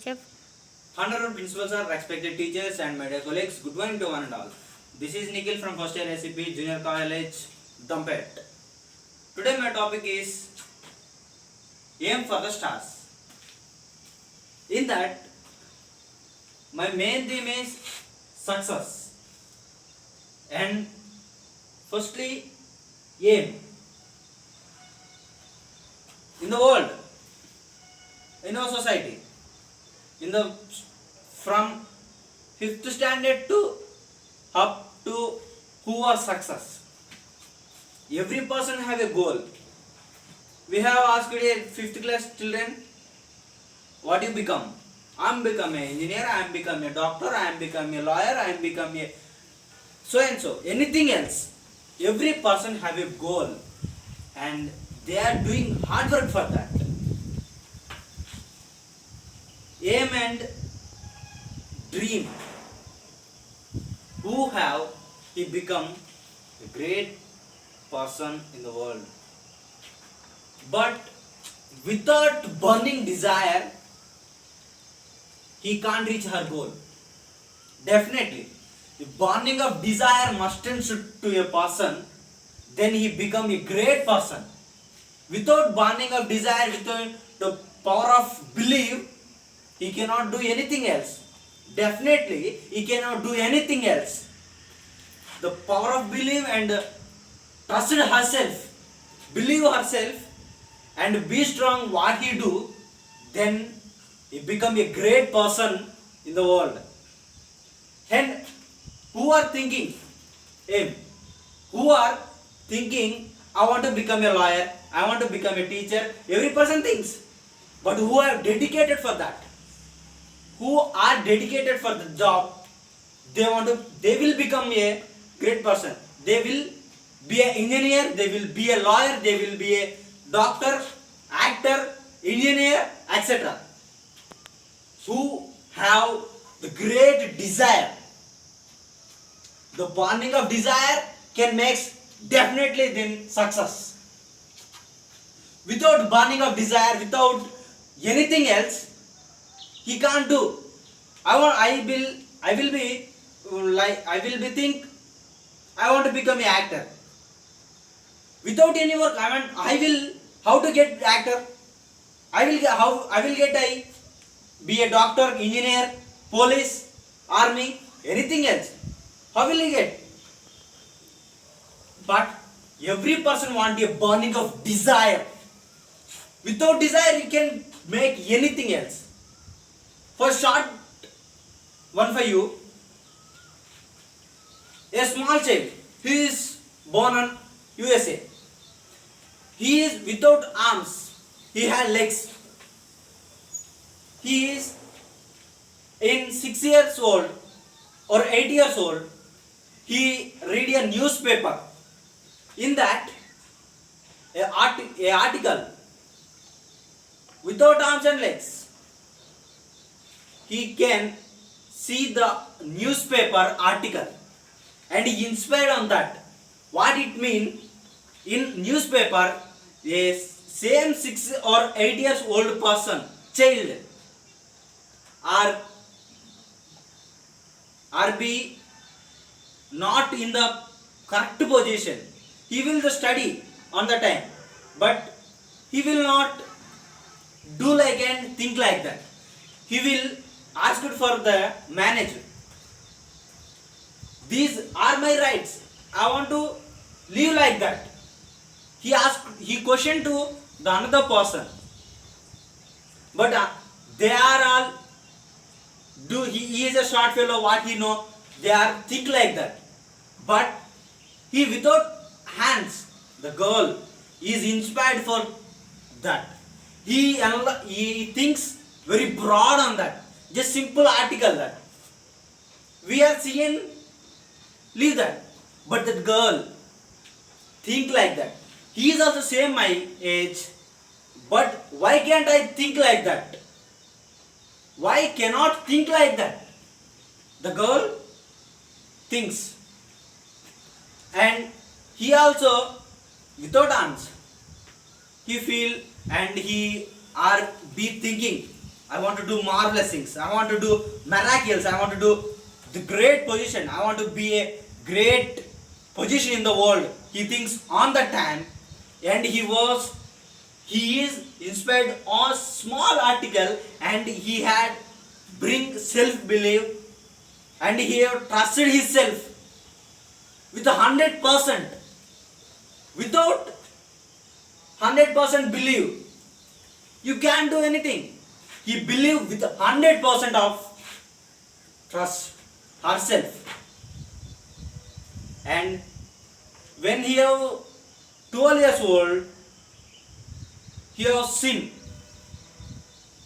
Chef. Honorable principals are respected teachers and my dear colleagues. Good morning to one and all. This is Nikhil from first year SCP Junior College, Dampet. Today my topic is aim for the stars. In that, my main theme is success. And firstly, aim. In the world, in our society, in the from 5th standard to up to who are success, every person have a goal. We have asked a 5th class children, what you become? I am become an engineer, I am become a doctor, I am become a lawyer, I am become a so and so, anything else. Every person have a goal and they are doing hard work for that. Aim and dream. Who have he become a great person in the world. But without burning desire, he can't reach her goal. Definitely. The burning of desire must and should to a person, then he become a great person. Without burning of desire, without the power of belief, he cannot do anything else. Definitely, he cannot do anything else. The power of belief and trust herself, believe herself, and be strong what he do, then he become a great person in the world. And who are thinking aim? Who are thinking I want to become a lawyer, I want to become a teacher? Every person thinks, but who are dedicated for that? Who are dedicated for the job? They will become a great person. They will be an engineer, they will be a lawyer, they will be a doctor, actor, engineer, etc. Who have the great desire. The burning of desire can make definitely then success. Without burning of desire, without anything else, he can't do. I will be think I want to become an actor. Without any work, how to get actor? I will get be a doctor, engineer, police, army, anything else. How will he get? But every person want a burning of desire. Without desire, he can make anything else. For short one for you, a small child, he is born in USA. He is without arms, he had legs. He is in 6 years old or 8 years old, he read a newspaper. In that, a article without arms and legs. He can see the newspaper article and he inspired on that. What it mean? In newspaper, a same 6 or 8 years old person, child, are be not in the correct position. He will study on the time, but he will not do like and think like that. He will ask for the manager. These are my rights. I want to live like that. He questioned to the another person. But they are all he is a short fellow, what he know, they are think like that. But he without hands, the girl is inspired for that. He thinks very broad on that. Just simple article that. We are seeing, leave that. But that girl think like that. He is also same my age. But why can't I think like that? Why cannot think like that? The girl thinks. And he also, without arms, he feel and he are be thinking, I want to do marvelous things. I want to do miracles. I want to do the great position. I want to be a great position in the world. He thinks on the time, and he is inspired on a small article, and he had bring self belief, and he have trusted himself with 100%. Without 100% believe, you can't do anything. He believed with 100% of trust herself. And when he was 12 years old, he was sin.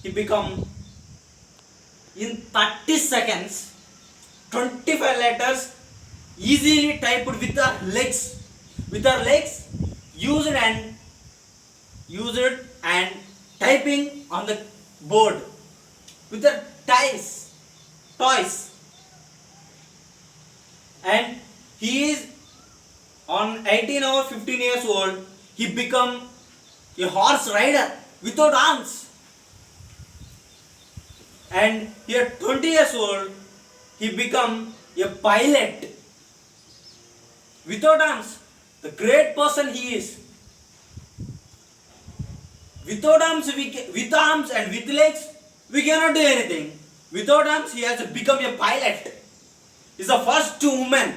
He become in 30 seconds 25 letters easily typed with her legs. With her legs used and typing on the board with the toys. And he is on 18 or 15 years old, he become a horse rider without arms. And he at 20 years old, he become a pilot without arms. The great person he is. Without arms, with arms and with legs, we cannot do anything. Without arms, he has become a pilot. He's the first woman.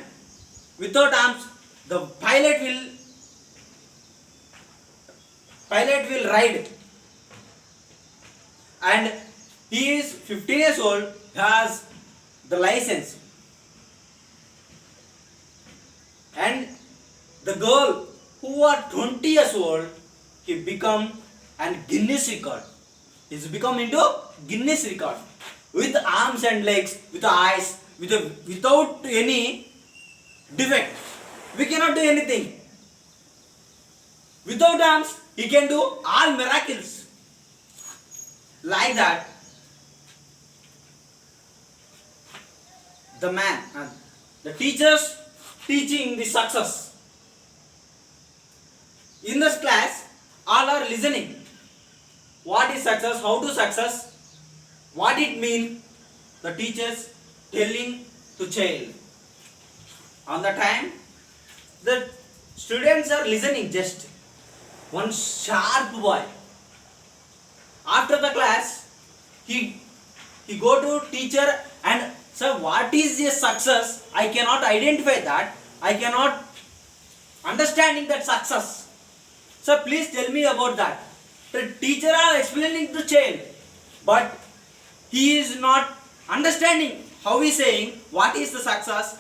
Without arms, the pilot will ride. And he is 15 years old, has the license. And the girl who are 20 years old, he become an Guinness record. He's become into Guinness record with arms and legs, with eyes, without any defect. We cannot do anything. Without arms, he can do all miracles. Like that, the man and the teachers teaching the success. In this class, all are listening. What is success? How to success? What it mean? The teachers telling to child. On the time, the students are listening just. One sharp boy. After the class, he go to teacher and sir, what is a success? I cannot identify that. I cannot understanding that success. Sir, please tell me about that. The teacher are explaining to child, but he is not understanding how he is saying what is the success.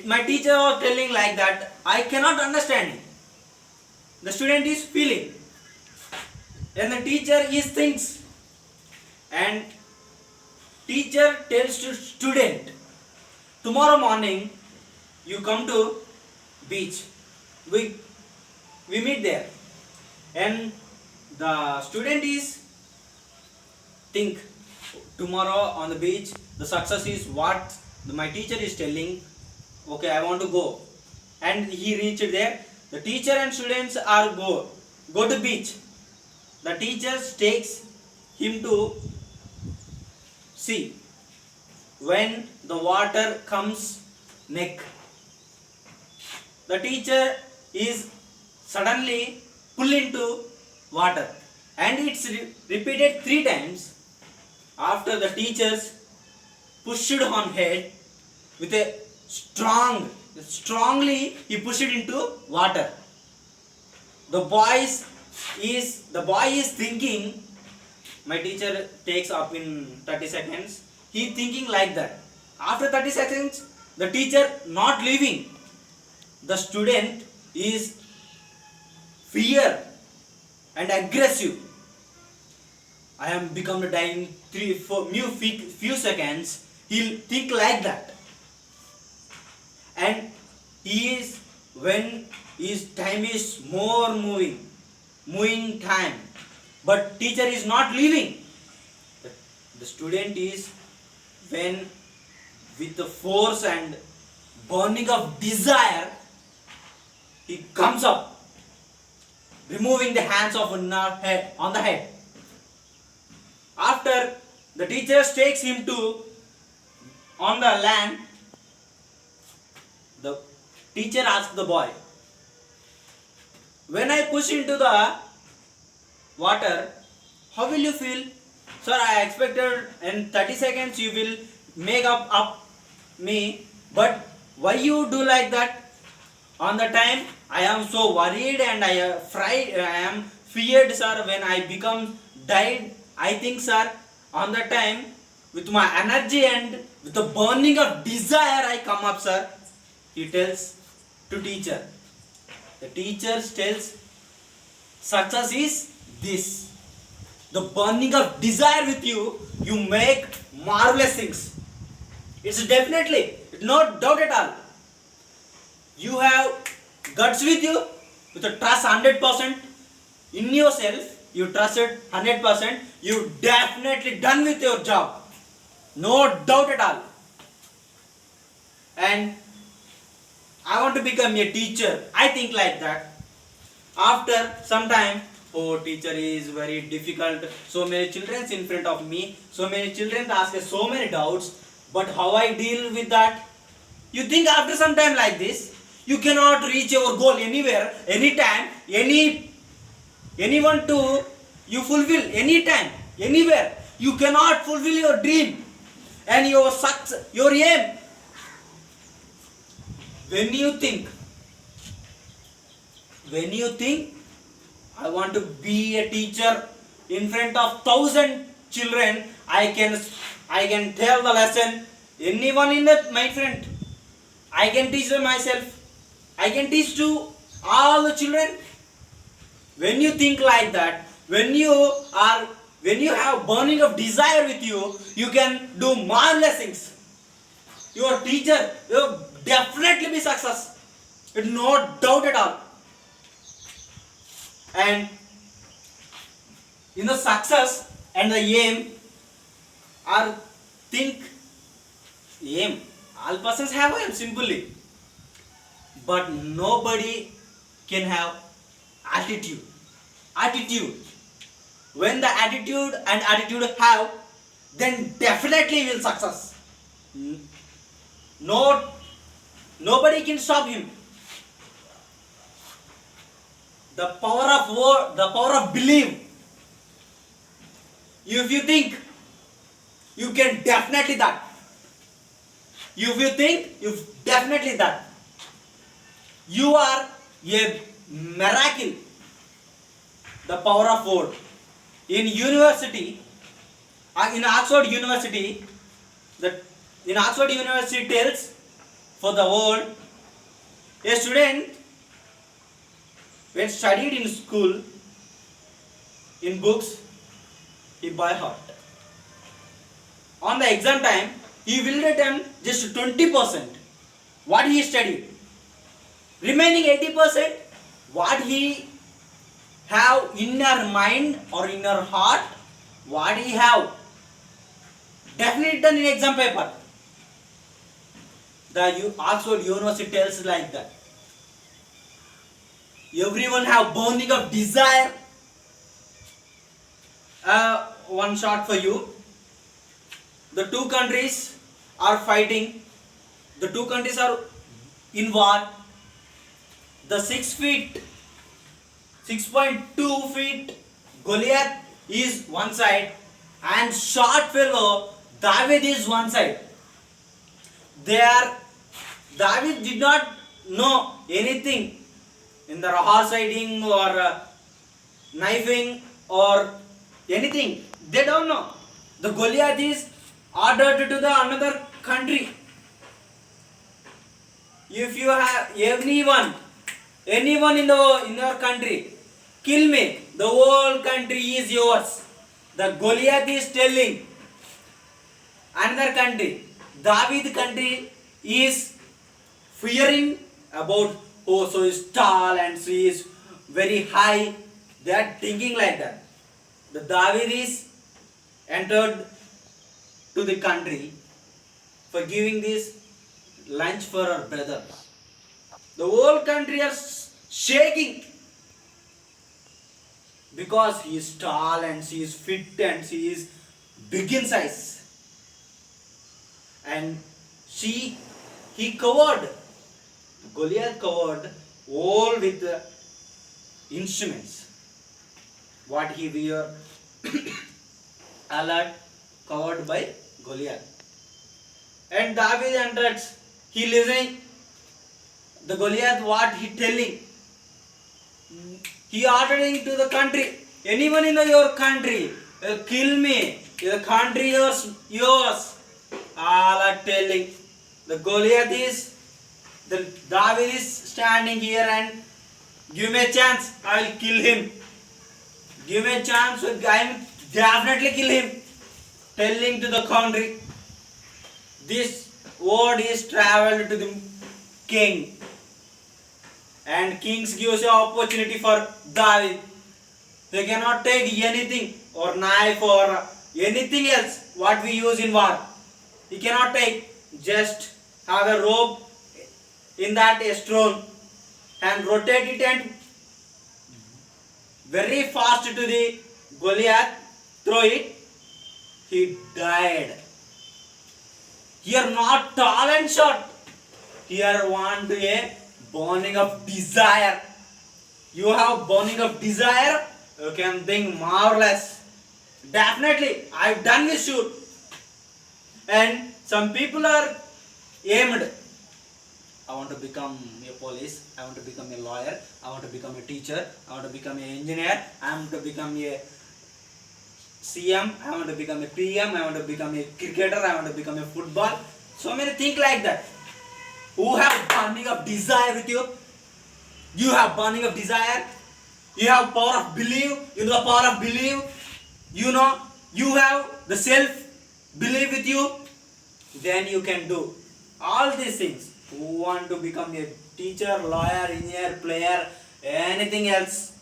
My teacher was telling like that. I cannot understand it. The student is feeling, and the teacher is thinks, and teacher tells to student, tomorrow morning you come to beach. We meet there, and the student is think tomorrow on the beach. The success is what my teacher is telling. Okay, I want to go, and he reached there. The teacher and students are go to beach. The teacher takes him to sea. When the water comes neck, the teacher is suddenly pulled into water, and it's repeated 3 times. After the teachers pushed on head with a strongly he pushed it into water. The boy is thinking, my teacher takes up in 30 seconds. He thinking like that. After 30 seconds, the teacher not leaving. The student is fear and aggressive. I am become the dying 3-4 few seconds. He'll think like that. And he is when his time is more moving time, but teacher is not leaving. The student is when with the force and burning of desire, he comes up, removing the hands of on the head. After The teacher takes him to on the land. The teacher asks the boy, when I push into the water, how will you feel? Sir, I expected in 30 seconds you will make up me, but why you do like that? On the time I am so worried and I am feared, sir, when I become died. I think, sir, on the time with my energy and with the burning of desire I come up, sir. He tells to teacher. The teacher tells success is this. The burning of desire with you, you make marvelous things. It's definitely, no doubt at all. You have guts with you, with a trust 100% in yourself. You trusted 100%. You definitely done with your job. No doubt at all. And I want to become a teacher. I think like that. After some time, oh, teacher is very difficult. So many children in front of me. So many children ask us so many doubts. But how I deal with that? You think after some time like this, you cannot reach your goal anywhere, anytime, anyone to you fulfill anytime, anywhere. You cannot fulfill your dream and your success, your aim. When you think, I want to be a teacher in front of 1,000 children, I can tell the lesson. Anyone in that, my friend, I can teach them myself. I can teach to all the children. When you think like that, when you have burning of desire with you, you can do marvelous things. Your teacher will definitely be success. It's no doubt at all. And in the success and the aim are think aim. All persons have aim simply. But nobody can have attitude. Attitude. When the attitude and attitude have, then definitely will success. Nobody can stop him. The power of word, the power of belief. If you think, you can definitely that. If you think, you definitely that. You are a miracle. The power of word. In university, in Oxford University, in Oxford University tells for the world, a student when studied in school, in books, he by heart. On the exam time, he will return just 20% what he studied. Remaining 80% what he have inner mind or inner heart, what he have definitely done in exam paper. The Oxford University tells like that. Everyone have burning of desire. One shot for you. The two countries are fighting. The two countries are in war. The 6'2" Goliath is one side and short fellow David is one side. David did not know anything in the horse riding or knifing or anything. They don't know. The Goliath is ordered to the another country. If you have anyone in your country, kill me. The whole country is yours. The Goliath is telling another country. David country is fearing about, oh, so is tall and she is very high. They are thinking like that. The David is entered to the country for giving this lunch for her brother. The whole country is shaking because he is tall and she is fit and she is big in size, and she he covered Goliath covered all with the instruments. What he wear, all are covered by Goliath. And David enters. He listening the Goliath what he telling. He ordering to the country. Anyone in your country kill me. The country yours. All are telling. The Goliath is the David is standing here and give me a chance. I will kill him. Give me a chance. I will definitely kill him. Telling to the country. This word is traveled to the king. And kings gives an opportunity for David. They cannot take anything or knife or anything else what we use in war. He cannot take. Just have a rope in that stone and rotate it and very fast to the Goliath. Throw it. He died. Here not tall and short. Here want a burning of desire. You have burning of desire, you can think marvelous. Definitely, I've done this shoot. And some people are aimed. I want to become a police, I want to become a lawyer, I want to become a teacher, I want to become an engineer, I want to become a CM, I want to become a PM, I want to become a cricketer, I want to become a football. So many things like that. Who have burning of desire with you? You have burning of desire. You have power of belief. You know the power of belief. You know you have the self belief with you. Then you can do all these things. Who want to become a teacher, lawyer, engineer, player, anything else?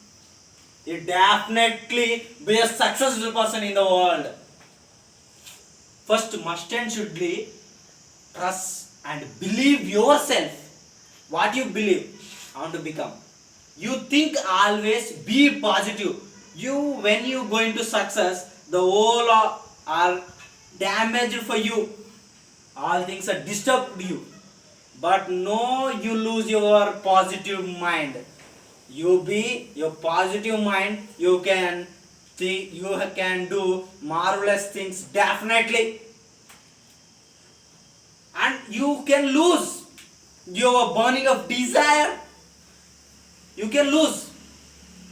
You definitely be a successful person in the world. First must and should be trust and believe yourself. What you believe, I want to become. You think always be positive. When you go into success, the whole are damaged for you. All things are disturbed you. But no, you lose your positive mind. You be your positive mind. You can think, you can do marvelous things definitely. And you can lose your burning of desire. You can lose.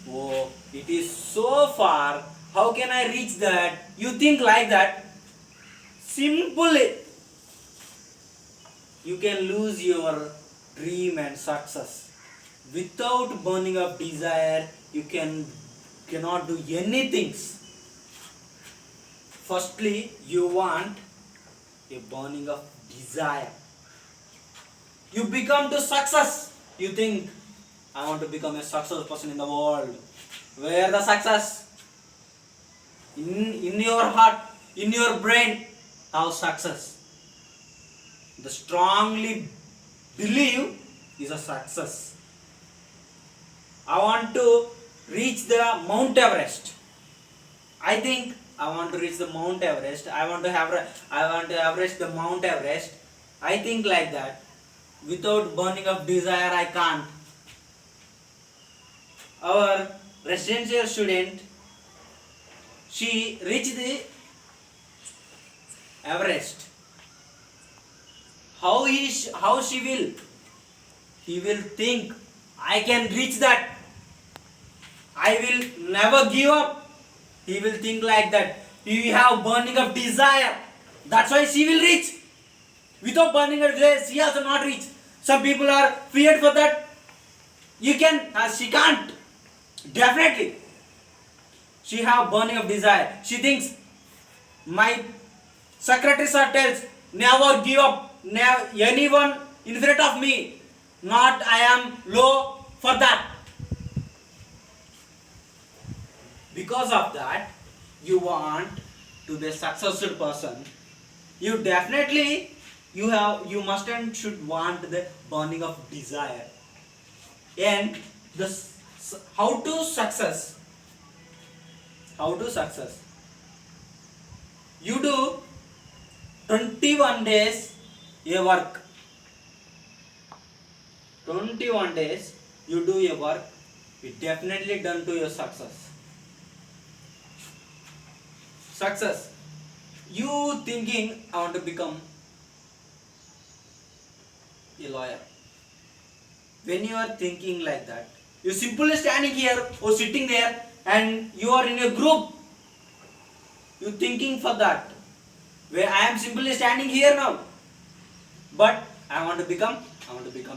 Oh, it is so far. How can I reach that? You think like that. Simply, you can lose your dream and success. Without burning of desire, you cannot do anything. Firstly, you want a burning of desire. You become to success. You think, I want to become a successful person in the world. Where the success? In your heart, in your brain, how success? The strongly believe is a success. I want to reach the Mount Everest. I think I want to reach the Mount Everest. I want to Everest the Mount Everest. I think like that. Without burning of desire, I can't. Our residential student, she reached the Everest. How she will? He will think, I can reach that. I will never give up. He will think like that. He have burning of desire. That's why she will reach. Without burning of desire, she also not reach. Some people are feared for that. She can't. Definitely. She have burning of desire. She thinks, my secretary sir tells, never give up. Never, anyone in front of me. Not I am low for that. Because of that, you want to be a successful person. You definitely you must and should want the burning of desire. And how to success? You do 21 days a work. 21 days you do your work, it definitely done to your success. Success. You thinking I want to become a lawyer. When you are thinking like that, you simply standing here or sitting there and you are in a group. You thinking for that. Where I am simply standing here now. But I want to become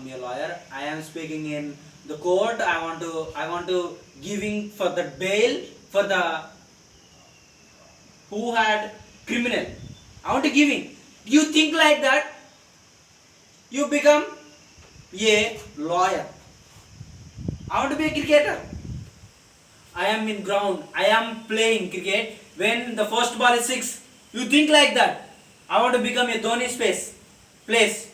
a lawyer. I am speaking in the court. I want to giving for the bail for the who had criminal. I want to giving. You think like that, you become a lawyer. I want to be a cricketer. I am in ground. I am playing cricket. When the first ball is six, you think like that. I want to become a Dhoni place.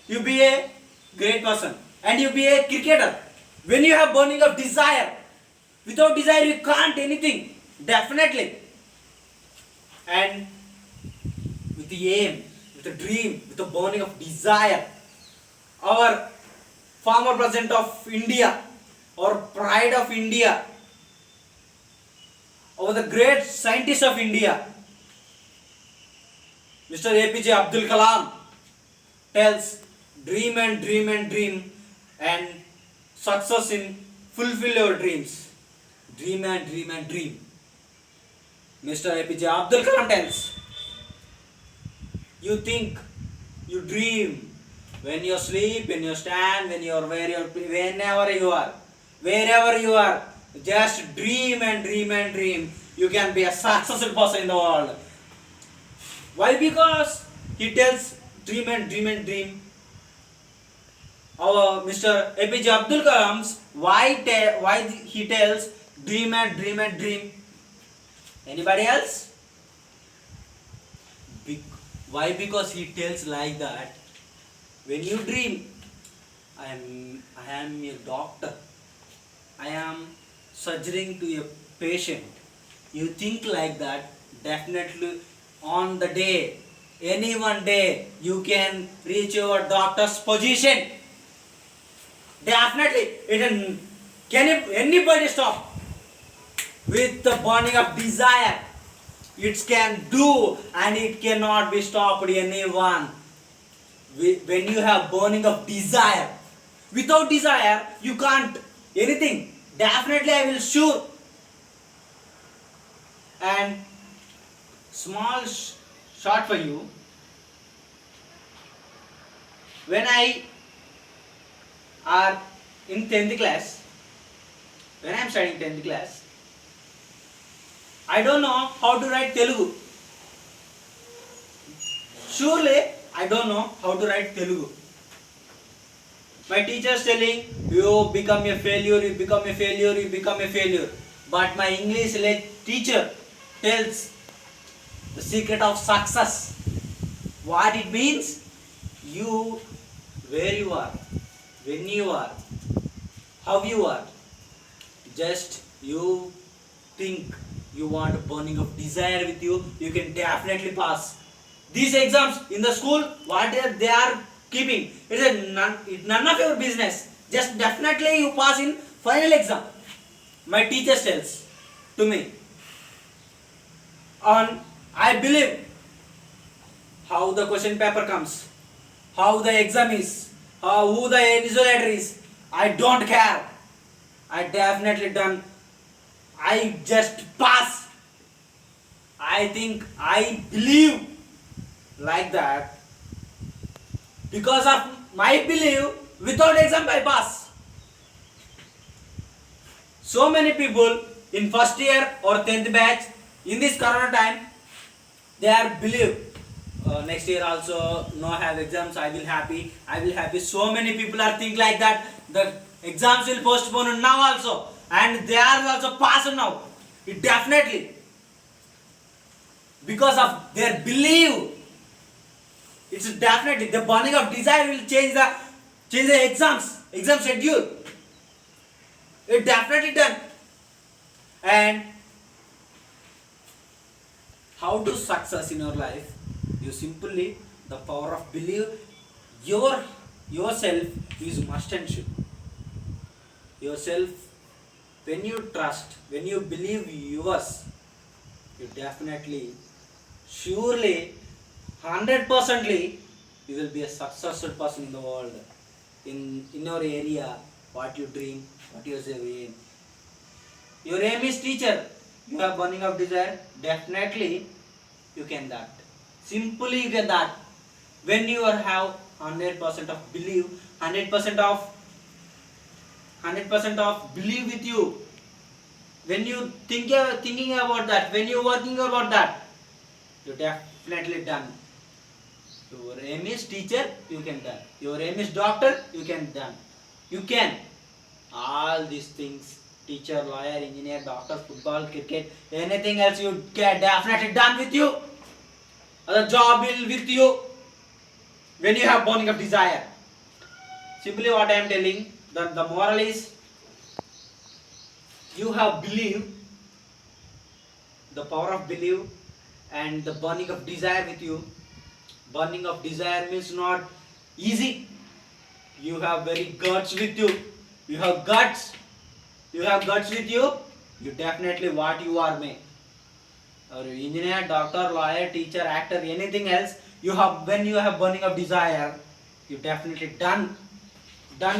You be a great person and you be a cricketer. When you have burning of desire, without desire you can't anything. Definitely. And with the aim, with the dream, with the burning of desire, our former president of India, our pride of India, or the great scientist of India, Mr. APJ Abdul Kalam, tells dream and dream and dream and success in fulfill your dreams. Dream and dream and dream. Mr. APJ Abdul Kalam tells, you think, you dream, when you sleep, when you stand, wherever you are, just dream and dream and dream. You can be a successful person in the world. Why? Because he tells dream and dream and dream. Our Mr. APJ Abdul Kalam's why he tells dream and dream and dream. Anybody else? Why? Because he tells like that. When you dream, I am a doctor. I am surgerying to a patient. You think like that, definitely on the day, any one day, you can reach your doctor's position. Definitely, can anybody stop? With the burning of desire, it can do and it cannot be stopped anyone. When you have burning of desire, without desire, you can't anything. Definitely, I will sure. And small short for you. When I are in 10th class, when I am studying 10th class, I don't know how to write Telugu. Surely, I don't know how to write Telugu. My teachers telling, you become a failure, you become a failure, you become a failure. But my English teacher tells the secret of success. What it means? You, where you are, when you are, how you are. Just you think you want a burning of desire with you, you can definitely pass. These exams in the school, what they are keeping, it is none of your business. Just definitely you pass in final exam. My teacher tells to me. On I believe how the question paper comes, how the exam is, who the invigilator is. I don't care. I definitely done. I just pass. I think I believe like that. Because of my belief, without exam I pass. So many people in first year or 10th batch in this corona time, they are believe next year also no have exams, I will happy. So many people are think like that. The exams will postpone now also, and they are also passed now. It definitely because of their belief. It's definitely the burning of desire will change the exam schedule. It definitely done. And how to success in your life, you simply the power of believe your yourself is must and should. Yourself, when you trust, when you believe yours, you definitely, surely, 100%ly, you will be a successful person in the world, in your area, what you dream, what is your aim. Your aim is teacher, you have burning of desire, definitely you can that. Simply you get that. When you are have 100% of belief, 100% of 100% of belief with you, when you thinking about that, when you working about that, you definitely done. Your aim is teacher, you can done. Your aim is doctor, you can done. You can all these things, teacher, lawyer, engineer, doctor, football, cricket, anything else you get definitely done with you. The job will with you when you have burning of desire. Simply what I am telling, the moral is, you have believe, the power of belief, and the burning of desire with you. Burning of desire means not easy. You have very guts with you. You have guts. You have guts with you. You definitely what you are made. Or engineer, doctor, lawyer, teacher, actor, anything else. You have, when you have burning of desire, you definitely done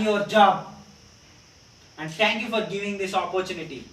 your job. And thank you for giving this opportunity.